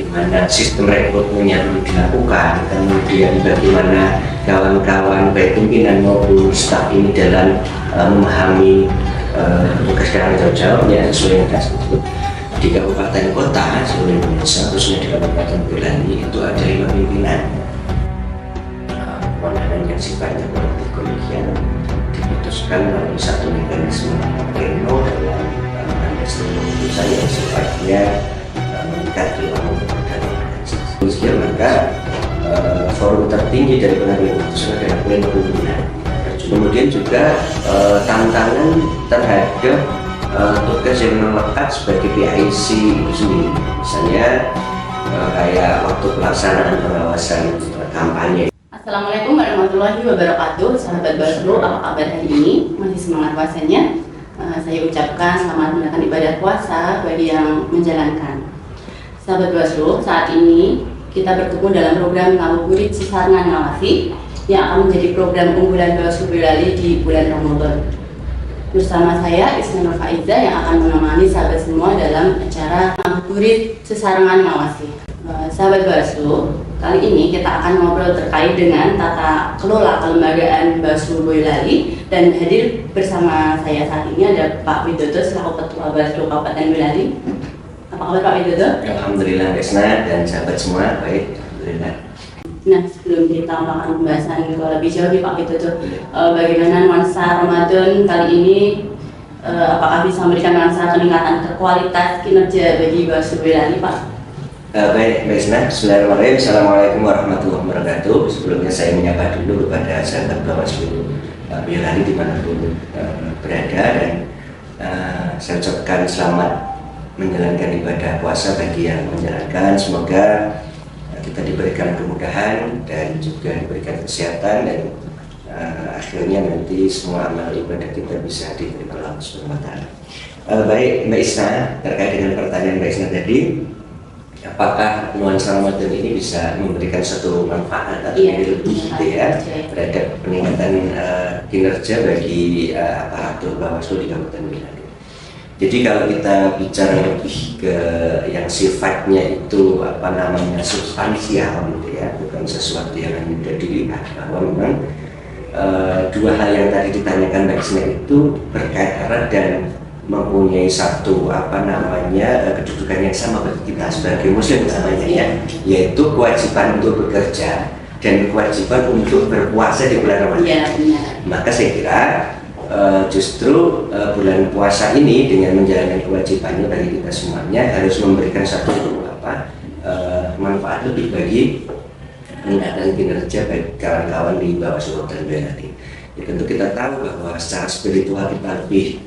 bagaimana sistem rekrutmennya perlu dilakukan, kemudian bagaimana kawan-kawan baik pimpinan maupun staf ini dalam memahami tugas dan tanggung jawabnya sesuai yang tersebut. Di kabupaten kota seluruh Indonesia, khususnya di Kabupaten Boyolali itu ada 5 pimpinan. Kewenangan yang sifatnya politik kolegial diputuskan melalui satu mekanisme pleno dalam struktur keputusan yang sifatnya mengikat di ruang dan organisasi. Maka forum tertinggi dari pengambilan keputusan adalah pleno pimpinan. Kemudian juga tantangan terhadap tugas yang melekat sebagai PIC itu sendiri, misalnya kayak waktu pelaksanaan pengawasan kampanye. Assalamualaikum warahmatullahi wabarakatuh, sahabat Bawaslu, apa kabar hari ini? Masih semangat puasanya? Saya ucapkan selamat menunaikan ibadah puasa bagi yang menjalankan. Sahabat Bawaslu, saat ini kita bertemu dalam program Ngabuburit Sesarengan Ngawasi yang akan menjadi program unggulan Bawaslu Boyolali di bulan Ramadan. Bersama saya Isna Nur Faiza yang akan menemani sahabat semua dalam acara Ngabuburit Sesarengan Ngawasi. Sahabat Bawaslu, kali ini kita akan ngobrol terkait dengan tata kelola kelembagaan Bawaslu Boyolali, dan hadir bersama saya saat ini ada Pak Widodo selaku Ketua Bawaslu Kabupaten Boyolali. Apa kabar Pak Widodo? Alhamdulillah Isna dan sahabat semua baik, alhamdulillah. Nah, sebelum kita melakukan pembahasan lebih jauh nih Pak Widodo, bagaimana nuansa Ramadan kali ini? Apakah bisa memberikan nuansa peningkatan kualitas kinerja bagi Bawaslu Boyolali, Pak? Baik, Mbak Isna. Bismillahirrahmanirrahim. Assalamualaikum warahmatullahi wabarakatuh. Sebelumnya saya menyapa dulu kepada sahabat Bawaslu Boyolali dimanapun berada, dan saya ucapkan selamat menjalankan ibadah puasa bagi yang menjalankan. Semoga kita diberikan kemudahan dan juga diberikan kesehatan, dan akhirnya nanti semua amal ibadah kita bisa diterima Allah Subhanahu wa Ta'ala. Baik, Mbak Isna, terkait dengan pertanyaan Mbak Isna tadi, apakah nuansa Ramadan ini bisa memberikan satu manfaat atau lebih gitu ya terhadap peningkatan kinerja bagi aparatur Bawaslu di Kabupaten Boyolali. Jadi kalau kita bicara lebih ke yang sifatnya itu substansial gitu ya, bukan sesuatu yang hanya mudah dilihat, bahwa memang dua hal yang tadi ditanyakan Mbak Isna itu berkait erat dan mempunyai satu kedudukan yang sama bagi kita sebagai muslim namanya ya, yaitu kewajiban untuk bekerja dan kewajiban untuk berpuasa di bulan Ramadan. Maka saya kira justru bulan puasa ini dengan menjalankan kewajibannya bagi kita semuanya harus memberikan satu manfaat lebih bagi peningkatan kinerja bagi kawan-kawan di Bawaslu Kabupaten Boyolali. Ya, tentu kita tahu bahwa secara spiritual kita lebih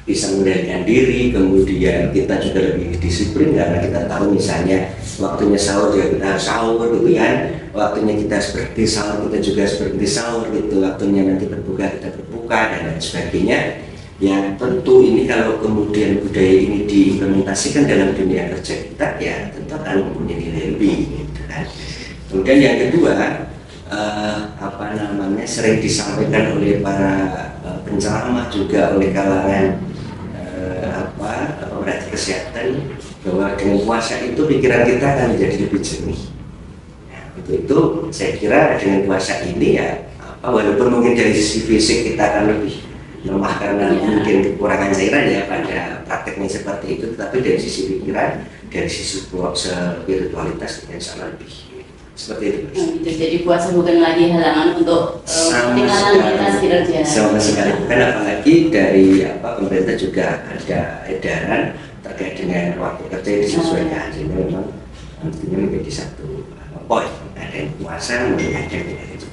bisa mengendalikan diri, kemudian kita juga lebih disiplin karena kita tahu misalnya waktunya sahur ya kita harus sahur gitu kan, waktunya kita seperti sahur kita juga seperti sahur gitu, waktunya nanti berbuka kita berbuka dan lain sebagainya. Ya tentu ini kalau kemudian budaya ini diimplementasikan dalam dunia kerja kita ya tentu akan mempunyai nilai lebih gitu kan. Kemudian yang kedua sering disampaikan oleh para penceramah juga oleh kalangan pemerhati kesehatan, bahwa dengan puasa itu pikiran kita akan menjadi lebih jernih. Nah, itu saya kira dengan puasa ini ya walaupun mungkin dari sisi fisik kita akan lebih lemah karena mungkin kekurangan cairan ya pada prakteknya seperti itu, tapi dari sisi pikiran, dari sisi spiritualitas kita insya Allah lebih seperti itu. Jadi puasa bukan lagi halangan untuk peningkatan kualitas kinerja. Sama sekali bukan, apalagi dari pemerintah juga ada edaran terkait dengan waktu kerja yang disesuaikan, sehingga memang nantinya menjadi satu poin, ada yang puasa mulai ada itu.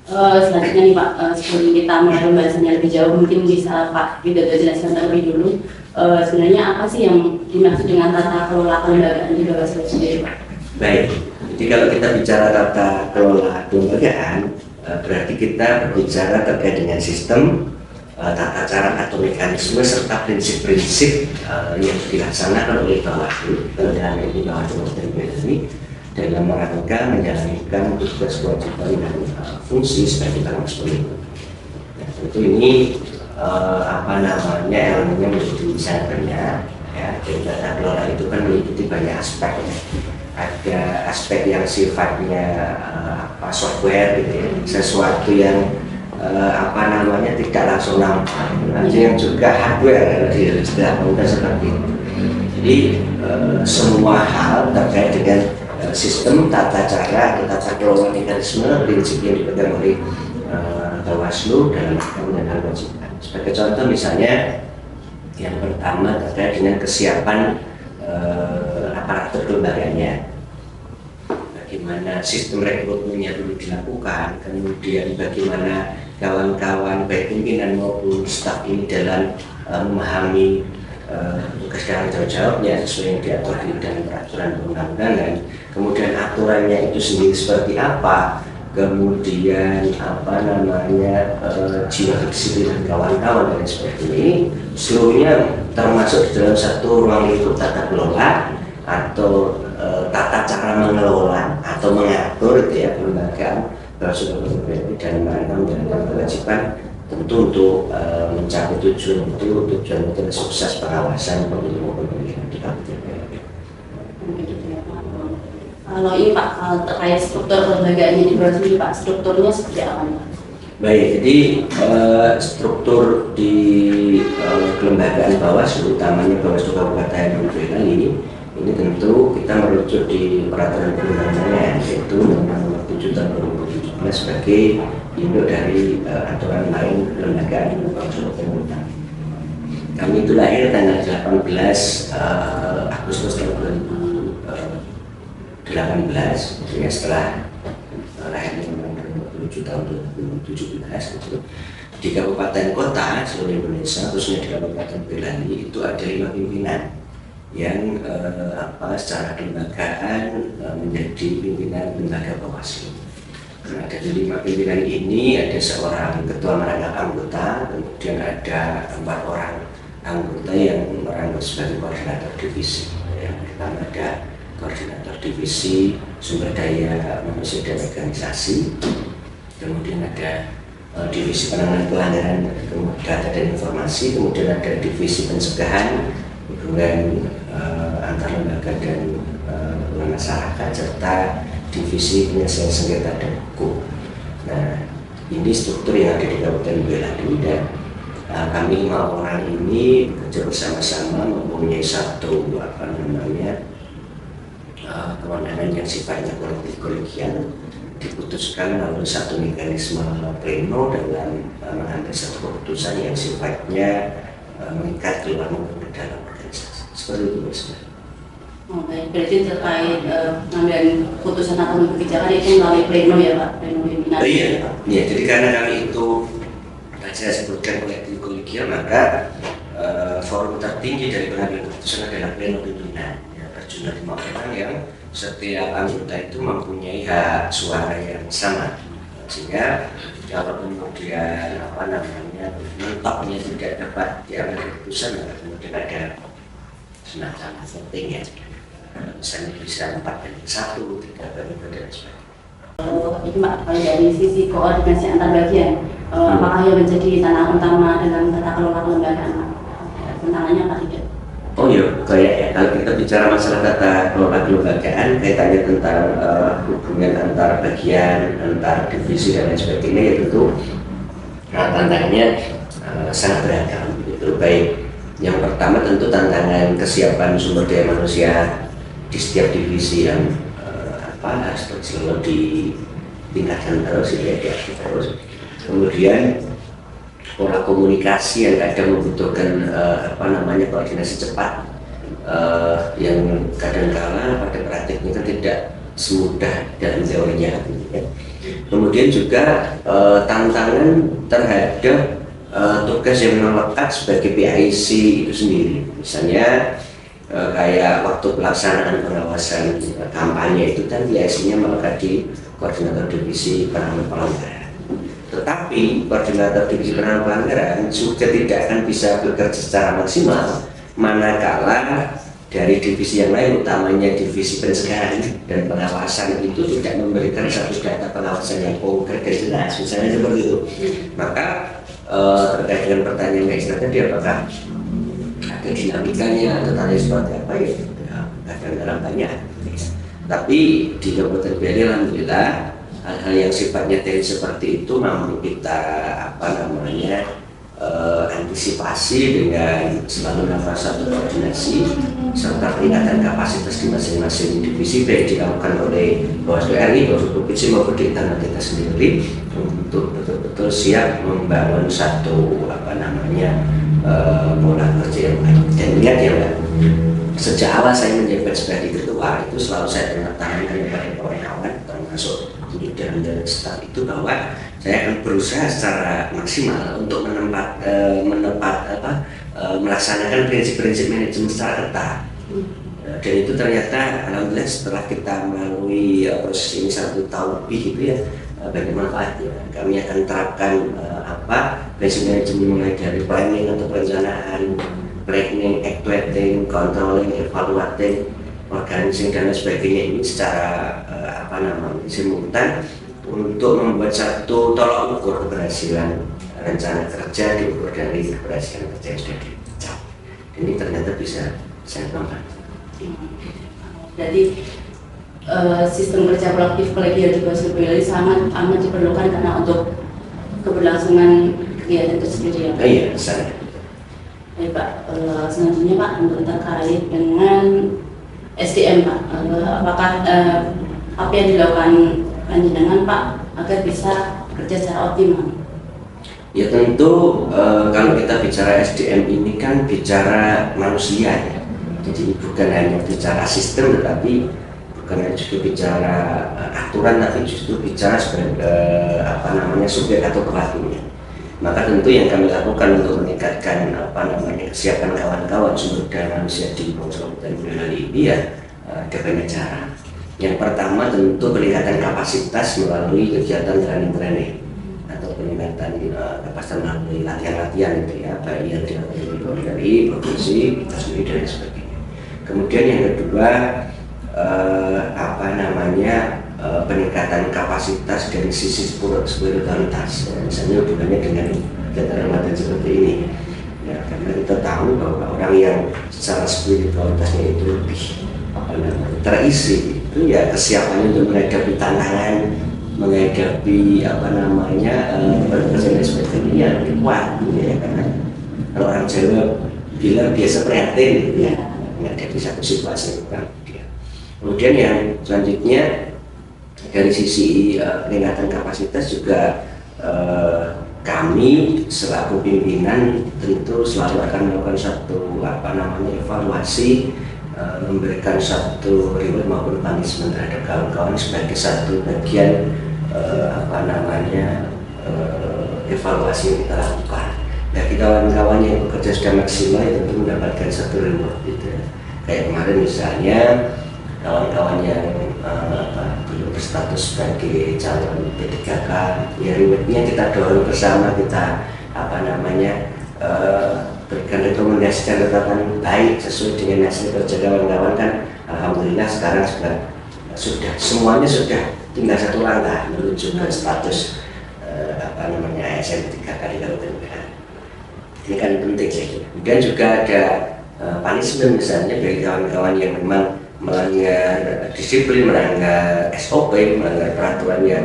Selanjutnya nih Pak, sebelum kita mulai pembahasannya lebih jauh, mungkin bisa Pak Widodo jelaskan terlebih dulu sebenarnya apa sih yang dimaksud dengan tata kelola kelembagaan di Bawaslu sendiri, Pak? Baik, jadi kalau kita bicara tata kelola kelembagaan, berarti kita berbicara terkait dengan sistem, tata cara atau mekanisme serta prinsip-prinsip yang dilaksanakan oleh Bawaslu dalam ini Bawaslu ini dalam rangka menjalankan tugas kewajiban dan fungsi sebagai Bawaslu. Nah, tentu ini elemennya menjadi sangat banyak. Ya, jadi tata kelola itu kan meliputi banyak aspek ya. Ada aspek yang sifatnya software gitu ya, sesuatu yang tidak langsung nampak. Ada yang juga hardware di istilah komputer seperti itu. Jadi semua hal terkait dengan sistem, tata cara, tata kelola mekanisme, prinsip yang dipegang oleh Bawaslu dalam menjalankan kewajiban. Sebagai contoh misalnya yang pertama terkait dengan kesiapan aparatur kelembagaannya. Bagaimana sistem rekrutmennya dulu dilakukan, kemudian bagaimana kawan-kawan baik pimpinan maupun staf ini dalam memahami tugas dan tanggung jawabnya sesuai yang diatur di dalam peraturan perundang-undangan, kemudian aturannya itu sendiri seperti apa, kemudian jiwa kedisiplinan kawan-kawan dan seperti ini, seluruhnya termasuk di dalam satu ruang lingkup tata kelola atau tata cara mengelola atau mengatur gitu ya kelembagaan Bawaslu dan mereka menjalankan kewajiban tentu untuk mencapai tujuan sukses pengawasan pemilu maupun pemilihan di Kabupaten. Kalau ini Pak terkait struktur kelembagaannya di Bawaslu Pak, strukturnya seperti apa Pak? Baik, jadi struktur di kelembagaan Bawaslu, utamanya Bawaslu Kabupaten Boyolali ini tentu kita merujuk di peraturan perundang-undangan yaitu Nomor 7 Tahun 2017 sebagai induk dari aturan lain kelembagaan Bawaslu Kabupaten. Kami itu lahir tanggal 18 Agustus tahun 2018, ya setelah lahirnya Nomor 7 Tahun 2017 itu. Di kabupaten kota seluruh Indonesia, khususnya di Kabupaten Boyolali itu ada 5 pimpinan yang secara kelembagaan menjadi pimpinan lembaga Bawaslu. Nah, dari 5 pimpinan ini ada seorang ketua merangkap anggota, kemudian ada 4 orang anggota yang merangkap sebagai koordinator divisi. Yang pertama ada koordinator divisi sumber daya manusia dan organisasi, kemudian ada divisi penanganan pelanggaran data dan informasi, kemudian ada divisi pencegahan hubungan antar lembaga dan masyarakat, serta divisi penyelesaian sengketa dan hukum. Nah, ini struktur yang ada di Kabupaten Boyolali dan kami 5 orang ini bekerja bersama-sama mempunyai satu kewenangan yang sifatnya kolegial, diputuskan melalui satu mekanisme pleno dalam mengambil satu keputusan yang sifatnya mengikat keluar maupun ke dalam organisasi. Seperti itu Mas. Oh, baik, berarti terkait pengambilan keputusan atau kebijakan itu melalui pleno ya Pak, pleno pimpinan. Iya, ya, jadi karena kami itu saya sebutkan kolegial, maka forum tertinggi dari pengambilan keputusan adalah pleno pimpinan. Ya, berjumlah 5 orang yang setiap anggota itu mempunyai hak suara yang sama, sehingga kalau kemudian mentoknya tidak dapat diambil keputusan, maka kemudian ada semacam voting ya, misalnya bisa 4 banding 1, 3 banding 2 dan sebagainya. Ini Pak, kalau dari sisi koordinasi antar bagian, apakah yang menjadi tantangan utama dalam tata kelola kelembagaan Pak? Tantangannya apa tidak? Oh iya, kayak ya, kalau kita bicara masalah tata kelola kelembagaan, kaitannya tentang hubungan antar bagian, antar divisi dan lain sebagainya, ya tentu tantangannya sangat beragam. Itu baik. Yang pertama tentu tantangan kesiapan sumber daya manusia di setiap divisi yang harus selalu ditingkatkan terus, diaktifkan terus. Kemudian pola komunikasi yang kadang membutuhkan koordinasi cepat yang kadang-kala pada praktiknya tidak semudah dalam teorinya. Kemudian juga tantangan terhadap tugas yang melekat sebagai PIC itu sendiri, misalnya kayak waktu pelaksanaan pengawasan kampanye itu kan PIC-nya melekat di koordinator divisi penanganan pelanggaran. Tetapi koordinator divisi penanganan pelanggaran juga tidak akan bisa bekerja secara maksimal manakala dari divisi yang lain, utamanya divisi pencegahan dan pengawasan itu tidak memberikan satu data pengawasan yang konkret dan jelas, misalnya seperti itu. Maka terkait dengan pertanyaan Kak Isra tadi, apakah ada dinamikanya atau tadi seperti apa ya kadang-kadang banyak. Tapi di Kabupaten Bali alhamdulillah hal-hal yang sifatnya teknis seperti itu mampu kita antisipasi dengan selalu melakukan satu koordinasi serta peningkatan kapasitas di masing-masing divisi baik dilakukan oleh Bawaslu RI, Bawaslu Provinsi maupun di internal kita sendiri untuk betul-betul siap membangun satu pola kerja yang baik. Dan lihat ya Mbak, sejak awal saya menjabat sebagai ketua itu selalu saya tanamkan kepada kawan-kawan termasuk di dalam staf itu bahwa saya akan berusaha secara maksimal untuk melaksanakan prinsip-prinsip manajemen secara ketat. Dan itu ternyata alhamdulillah setelah kita melalui proses ini 1 tahun lebih gitu ya, banyak manfaatnya. Kami akan terapkan prinsip manajemen mulai dari planning atau perencanaan, planning, actuating, controlling, evaluating, organizing dan lain sebagainya ini secara simultan untuk membuat satu tolak ukur keberhasilan rencana kerja diukur dari keberhasilan kerja yang sudah dicapai. Ini ternyata bisa sangat membantu. Jadi sistem kerja kolektif kolegial di Bawaslu Bali sangat amat diperlukan karena untuk keberlangsungan kegiatan itu sendiri ya. Iya, sangat. Baik Pak, selanjutnya Pak untuk terkait dengan SDM Pak, apakah apa yang dilakukan panjenengan Pak agar bisa bekerja secara optimal? Ya tentu kalau kita bicara SDM ini kan bicara manusia ya. Jadi bukan hanya bicara sistem tetapi bukan hanya juga bicara aturan tapi justru bicara sebagai subjek atau pelakunya. Maka tentu yang kami lakukan untuk meningkatkan kesiapan kawan-kawan sumber daya manusia di Kabupaten Bali ini ya ada banyak cara. Yang pertama tentu peningkatan kapasitas melalui kegiatan training atau peningkatan kapasitas melalui latihan-latihan itu ya, baik yang dilakukan dari provinsi, kita sendiri dan sebagainya. Kemudian yang kedua peningkatan kapasitas dari sisi spiritualitas, misalnya hubungannya dengan kegiatan latihan seperti ini. Ya, karena kita tahu bahwa orang yang secara spiritualitasnya itu lebih terisi, itu ya kesiapannya untuk menghadapi tantangan, menghadapi pekerjaan dan sebagainya lebih kuat, ya karena kalau orang Jawa bilang biasa prihatin, ya menghadapi satu situasi yang kurang. Kemudian yang selanjutnya dari sisi peningkatan kapasitas juga kami selaku pimpinan tentu selalu akan melakukan satu evaluasi, memberikan satu reward maupun punishment terhadap kawan-kawan sebagai satu bagian evaluasi yang kita lakukan. Bagi kawan-kawan yang bekerja sudah maksimal tentu mendapatkan satu reward gitu ya. Kayak kemarin misalnya kawan-kawan yang belum berstatus sebagai calon P3K, ya rewardnya kita dorong bersama, kita berikan rekomendasi dan tetapkan baik sesuai dengan hasil kerja kawan-kawan kan. Alhamdulillah sekarang sudah semuanya sudah tinggal satu langkah menuju ke status ASN 3 kali Kabupaten Bali. Ini kan penting saya kira. Kemudian juga ada punishment misalnya bagi kawan-kawan yang memang melanggar disiplin, melanggar SOP, melanggar peraturan yang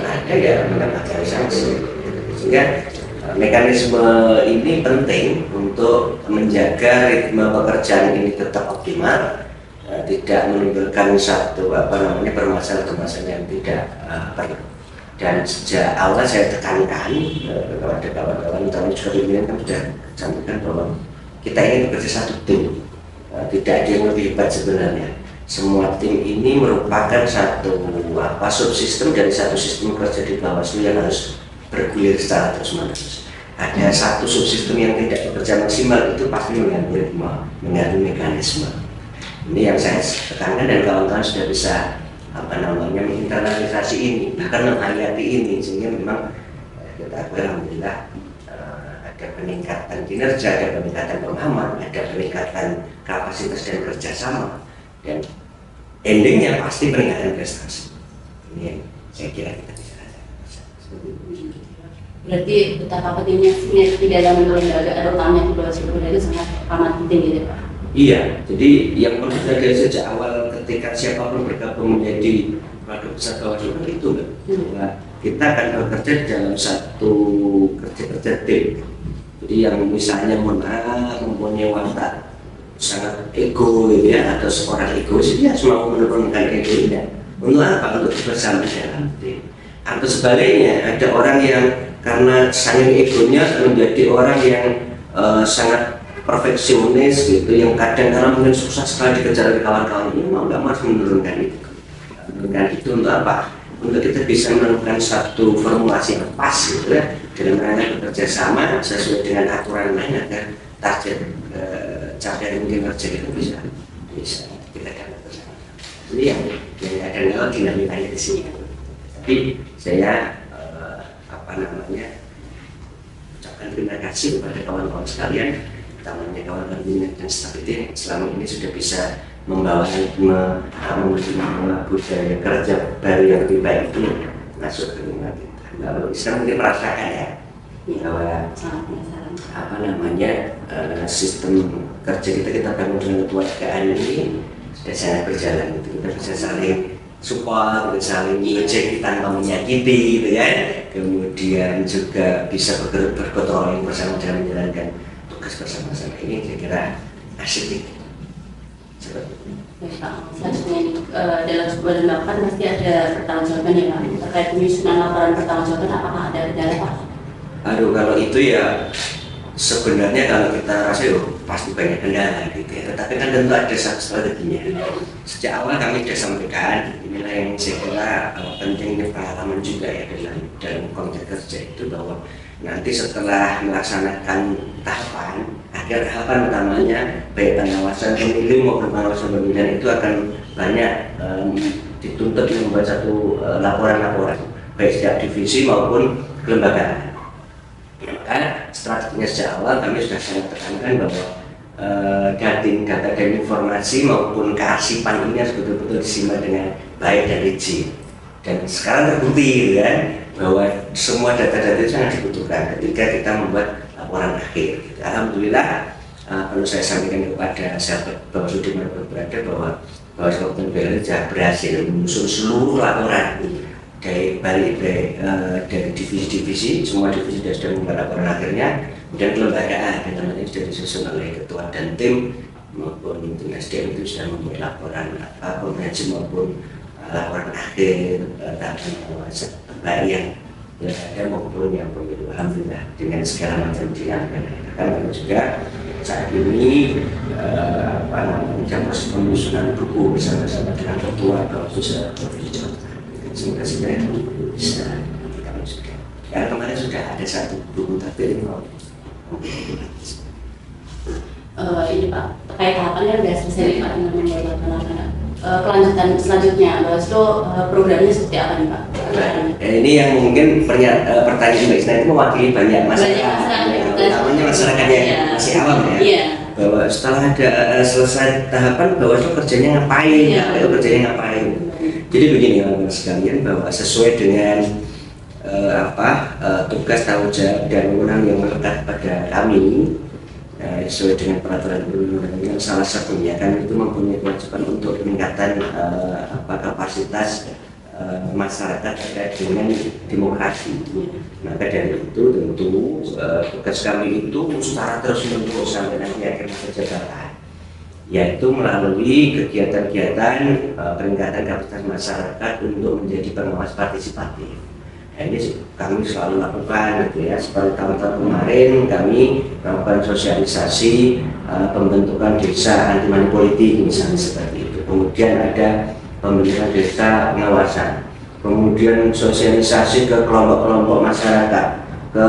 ada ya mendapatkan sanksi. Sehingga mekanisme ini penting untuk menjaga ritme pekerjaan ini tetap optimal, tidak menimbulkan satu permasalahan yang tidak perlu. Dan sejak awal saya tekankan kepada kawan-kawan, tahun juga pimpinan kan sudah sampaikan bahwa kita ingin bekerja satu tim. Tidak ada yang lebih hebat sebenarnya. Semua tim ini merupakan satu subsistem dari satu sistem kerja di Bawaslu yang harus bergulir secara terus-menerus. Ada satu subsistem yang tidak bekerja maksimal, itu pasti mengganggu mekanisme. Ini yang saya tekankan dan kawan-kawan sudah bisa menginternalisasi ini, bahkan menghayati ini, sehingga memang kita alhamdulillah ada peningkatan kinerja, ada peningkatan pemahaman, ada peningkatan kapasitas dan kerjasama, dan endingnya pasti peningkatan prestasi. Ini yang saya kira kita bisa. Berarti betapa pentingnya sinergi dalam lembaga terutamanya di Bawaslu itu sangat amat penting gitu Pak. Iya, jadi yang perlu kita lihat sejak awal ketika siapapun bergabung menjadi produk besar Bawaslu kan itu kan, bahwa kita akan bekerja dalam satu kerja tim. Jadi yang misalnya mempunyai watak sangat ego gitu ya, atau seorang egois, dia harus mau menurunkan egonya. Untuk apa? Untuk bersama dalam tim. Atau sebaliknya, ada orang yang karena saking egonya menjadi orang yang sangat perfeksionis gitu, yang kadang karena mungkin susah sekali dikejar oleh kawan-kawan ini, mau nggak harus menurunkan itu. Menurunkan itu untuk apa? Untuk kita bisa menemukan satu formulasi yang pas gitu ya, dalam rangka bekerja sama sesuai dengan aturan lain agar target capaian mungkin kerja itu bisa kita dapat bersama. Jadi yang ada lewat dinamikanya di sini. Tapi saya ucapkan terima kasih kepada kawan-kawan sekalian, utamanya kawan-kawan minat dan staf itu selama ini sudah bisa membawa budaya kerja baru yang lebih baik itu masuk ke lingkungan kita. Lalu sekarang mungkin merasakan ya bahwa sistem kerja kita bangun dengan kekeluargaan ini sudah sangat berjalan gitu. Kita bisa saling support, saling ngecek tanpa menyakiti gitu ya. Kemudian juga bisa bergotong bersama dalam menjalankan tugas bersama-sama. Ini saya kira asik. Selanjutnya ini dalam sebuah lembaga kan pasti ada pertanggungjawaban ya Pak, terkait penyusunan laporan pertanggungjawaban, apakah ada kendala Pak? Aduh, kalau itu ya sebenarnya kalau kita rasa pasti banyak kendala gitu ya, tetapi kan tentu ada satu strateginya. Sejak awal kami sudah sampaikan, inilah yang saya kira pentingnya pengalaman juga ya dalam konteks kerja itu, bahwa nanti setelah melaksanakan tahapan, agar tahapan utamanya baik pengawasan pemilu maupun pengawasan pemilihan itu akan banyak dituntut membuat satu laporan-laporan baik setiap divisi maupun kelembagaan. Maka strateginya sejak awal kami sudah sangat tekankan bahwa data dan informasi maupun kearsipan ini harus betul-betul disimak dengan baik dan rigid. Dan sekarang terbukti kan bahwa semua data-data itu sangat dibutuhkan ketika kita membuat laporan akhir. Alhamdulillah, perlu saya sampaikan kepada sahabat Bawaslu dimanapun berada bahwa Bawaslu Kabupaten Boyolali sudah berhasil menyusun seluruh laporan dari divisi-divisi, semua divisi sudah membuat laporan akhirnya, dan kelembagaan dan namanya sudah disusun oleh ketua dan tim maupun tim SDM itu sudah membuat laporan komprehensif maupun laporan akhir tahapan pengawasan baik yang ada maupun yang pemilu. Alhamdulillah dengan segala macam dinamika. Kami juga saat ini proses penyusunan buku bersama-sama dengan ketua Bawaslu Provinsi Jawa Tengah. Semoga segera bisa kita lanjutkan. Karena kemarin sudah ada satu buku tapi ini Pak, terkait tahapannya sudah selesai nih Pak dengan membuat laporan. Kelanjutan selanjutnya Bawaslu programnya seperti apa nih Pak? Ini yang mungkin pertanyaan Mbak Isna itu mewakili banyak masyarakat, utamanya masyarakat yang masih awam ya. Bahwa setelah ada selesai tahapan Bawaslu kerjanya ngapain, kerjanya ngapain. Jadi begini teman-teman sekalian, bahwa sesuai dengan tugas, tanggung jawab dan wewenang yang melekat pada kami, sesuai dengan peraturan perundang-undangan, salah satunya kan itu mempunyai kewajiban untuk peningkatan kapasitas masyarakat terkait dengan demokrasi. Maka dari itu tentu tugas kami itu secara terus-menerus sampai nanti akhir masa jabatan, yaitu melalui kegiatan-kegiatan peningkatan kapasitas masyarakat untuk menjadi pengawas partisipatif. Nah, ini kami selalu lakukan gitu ya. Seperti tahun-tahun kemarin kami melakukan sosialisasi pembentukan desa anti money politik misalnya seperti itu. Kemudian ada pembentukan desa pengawasan. Kemudian sosialisasi ke kelompok-kelompok masyarakat, ke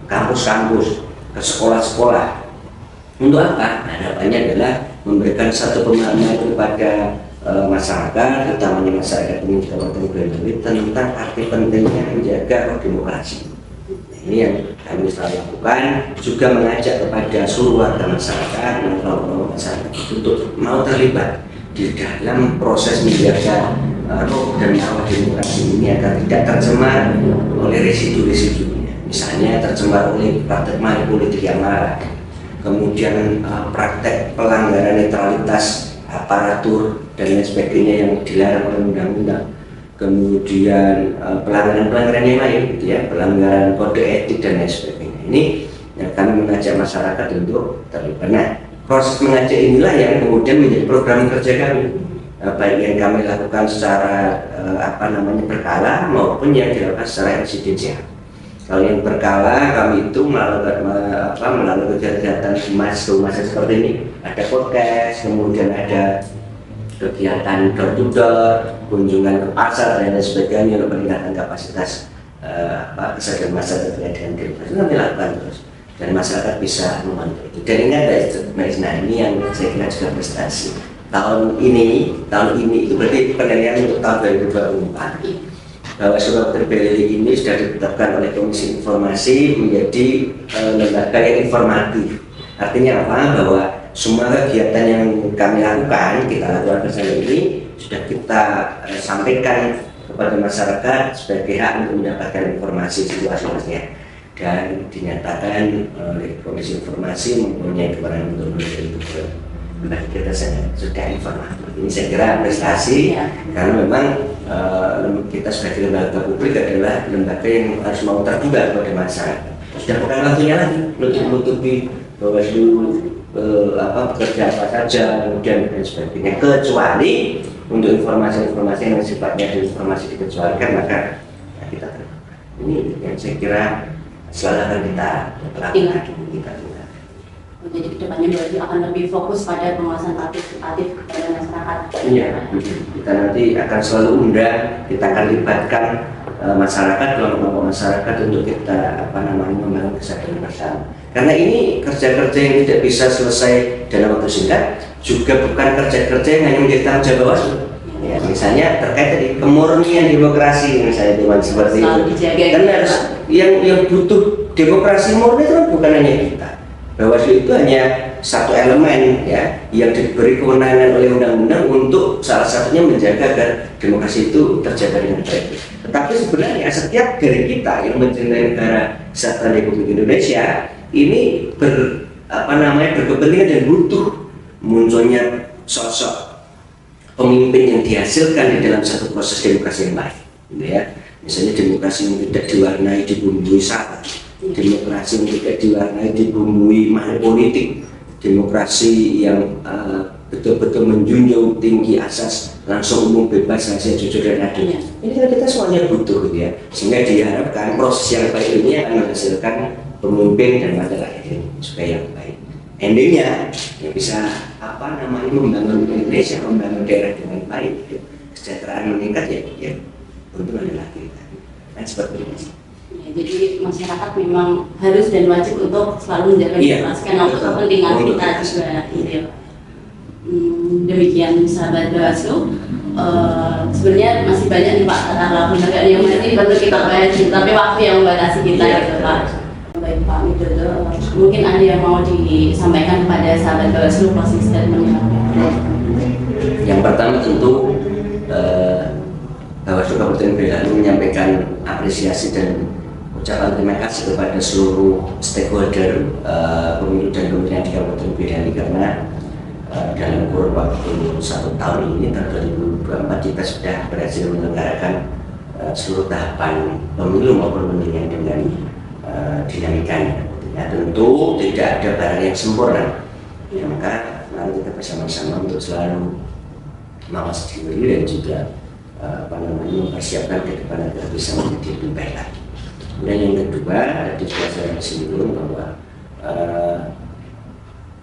kampus-kampus, ke sekolah-sekolah. Untuk apa? Harapannya adalah memberikan satu pemahaman kepada masyarakat, utamanya masyarakat ini Kabupaten Boyolali, tentang arti pentingnya menjaga demokrasi. Ini yang kami selalu lakukan, juga mengajak kepada seluruh warga masyarakat dan kelompok masyarakat untuk mau terlibat di dalam proses menjaga roh dan nyawa demokrasi ini agar tidak tercemar oleh residu-residunya. misalnya tercemar oleh praktek money politik yang marak, kemudian praktek pelanggaran netralitas aparatur dan lain sebagainya yang dilarang oleh undang-undang, kemudian pelanggaran-pelanggaran yang lain gitu ya, pelanggaran kode etik dan lain sebagainya. Ini yang kami mengajak masyarakat untuk terlibat. Nah, proses mengajak inilah yang kemudian menjadi program kerja kami, baik yang kami lakukan secara berkala maupun yang dilakukan secara residensial. Kalau yang berkala kami itu melalui kegiatan humas seperti ini, ada podcast, kemudian ada kegiatan door to door, kunjungan ke pasar dan lain sebagainya untuk meningkatkan kapasitas kesadaran masyarakat terkait dengan demokrasi. Kami lakukan terus dan masyarakat bisa memantau itu. Dan ingat Mbak, ini yang saya kira juga prestasi tahun ini itu berarti penilaian untuk tahun 2024. Bahwa Surabaya Beli ini sudah ditetapkan oleh Komisi Informasi menjadi lembaga yang informatif. Artinya apa? Bahwa semua kegiatan yang kami lakukan, kita lakukan bersama ini sudah kita sampaikan kepada masyarakat sebagai hak untuk mendapatkan informasi seluas-luasnya, dan dinyatakan oleh Komisi Informasi mempunyai kewenangan untuk mendapatkan kita sudah informatif. Ini saya kira prestasi karena memang kita sebagai lembaga publik adalah lembaga yang harus mau terbuka kepada masyarakat. Sudah bukan waktunya lagi menutupi bahwa bekerja apa saja kemudian dan sebagainya, kecuali untuk informasi-informasi yang sifatnya informasi dikecualikan, maka kita terbuka. Ini yang saya kira selalu akan kita lakukan. Jadi kedepannya berarti akan lebih fokus pada pengawasan partisipatif kepada masyarakat. Iya, kita nanti akan selalu undang, kita akan libatkan masyarakat, kelompok masyarakat untuk kita membangun kesadaran bersama. Karena ini kerja-kerja yang tidak bisa selesai dalam waktu singkat, juga bukan kerja-kerja yang hanya menjadi tanggung jawab Bawaslu. Ya, misalnya terkait tadi kemurnian demokrasi, misalnya teman seperti itu. Kan harus yang butuh demokrasi murni itu kan bukan hanya kita. Bawaslu itu hanya satu elemen ya yang diberi kewenangan oleh undang-undang untuk salah satunya menjaga agar demokrasi itu terjaga dengan baik. Tetapi sebenarnya setiap dari kita yang mencintai negara kesatuan Republik Indonesia ini berkepentingan dan butuh munculnya sosok pemimpin yang dihasilkan di dalam satu proses demokrasi yang baik, gitu ya. Misalnya demokrasi yang tidak diwarnai dibumbui sara, demokrasi yang tidak diwarnai dibumbui money politik, demokrasi yang betul-betul menjunjung tinggi asas langsung umum bebas rahasia jujur dan adil. Ini kan kita semuanya butuh, gitu ya. Sehingga diharapkan proses yang baik ini akan menghasilkan pemimpin dan wakil rakyat supaya yang baik. Endingnya ya bisa membangun Indonesia, membangun daerah dengan baik, gitu. Kesejahteraan meningkat ya untung adalah kita. Kan seperti ini. Ya, jadi masyarakat memang harus dan wajib untuk selalu menjaga demokrasi karena untuk kepentingan kita juga. Gitu. Demikian sahabat Bawaslu. Sebenarnya masih banyak nih Pak lembaga yang nanti perlu kita bahas, tapi waktu yang membatasi kita gitu Pak. Baik Pak Widodo, mungkin ada yang mau disampaikan kepada sahabat Bawaslu closing statement-nya. Yang pertama tentu Bawaslu Kabupaten Boyolali menyampaikan apresiasi dan ucapan terima kasih kepada seluruh stakeholder pemilu dan pemilihan di Kabupaten Boyolali karena dalam kurun waktu 1 tahun ini, tahun 2024 kita sudah berhasil menyelenggarakan seluruh tahapan pemilu maupun pemilihan dengan dinamikanya. Ya, tentu tidak ada barang yang sempurna, ya, maka mari kita bersama-sama untuk selalu mawas diri dan juga mempersiapkan ke depan agar bisa menjadi lebih baik lagi. Dan yang kedua, tadi sudah saya singgung bahwa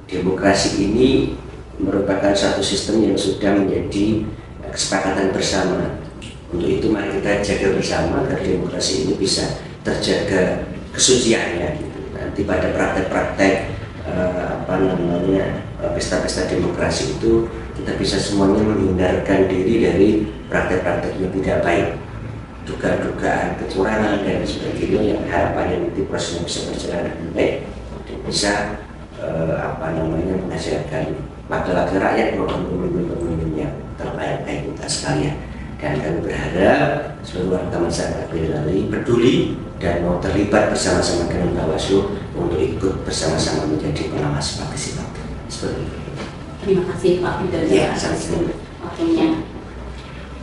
demokrasi ini merupakan satu sistem yang sudah menjadi kesepakatan bersama. Untuk itu mari kita jaga bersama agar demokrasi ini bisa terjaga kesuciannya. Nanti pada praktek-praktek pesta-pesta demokrasi itu kita bisa semuanya menghindarkan diri dari praktek-praktek yang tidak baik, dugaan-dugaan kecurangan dan sebagainya, yang harapannya nanti prosesnya bisa berjalan dengan baik dan bisa menghasilkan wakil-wakil rakyat maupun pemimpin-pemimpin yang terbaik kita sekalian. Dan kami berharap seluruh warga masyarakat Boyolali peduli dan mau terlibat bersama-sama dengan Bawaslu untuk ikut bersama-sama menjadi pengawas partisipatif. Seperti itu. Terima kasih Pak Bidara atas sama-sama. waktunya.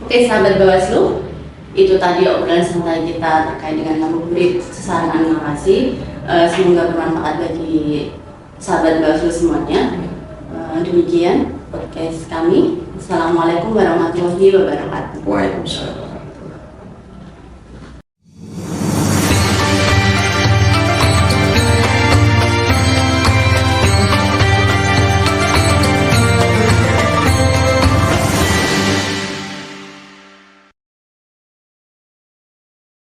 Oke, sahabat Bawaslu, itu tadi obrolan santai kita terkait dengan ngabuburit sesaran narasi. Semoga bermanfaat bagi sahabat Bawaslu semuanya. Demikian podcast kami. Assalamualaikum warahmatullahi wabarakatuh. Waalaikumsalam.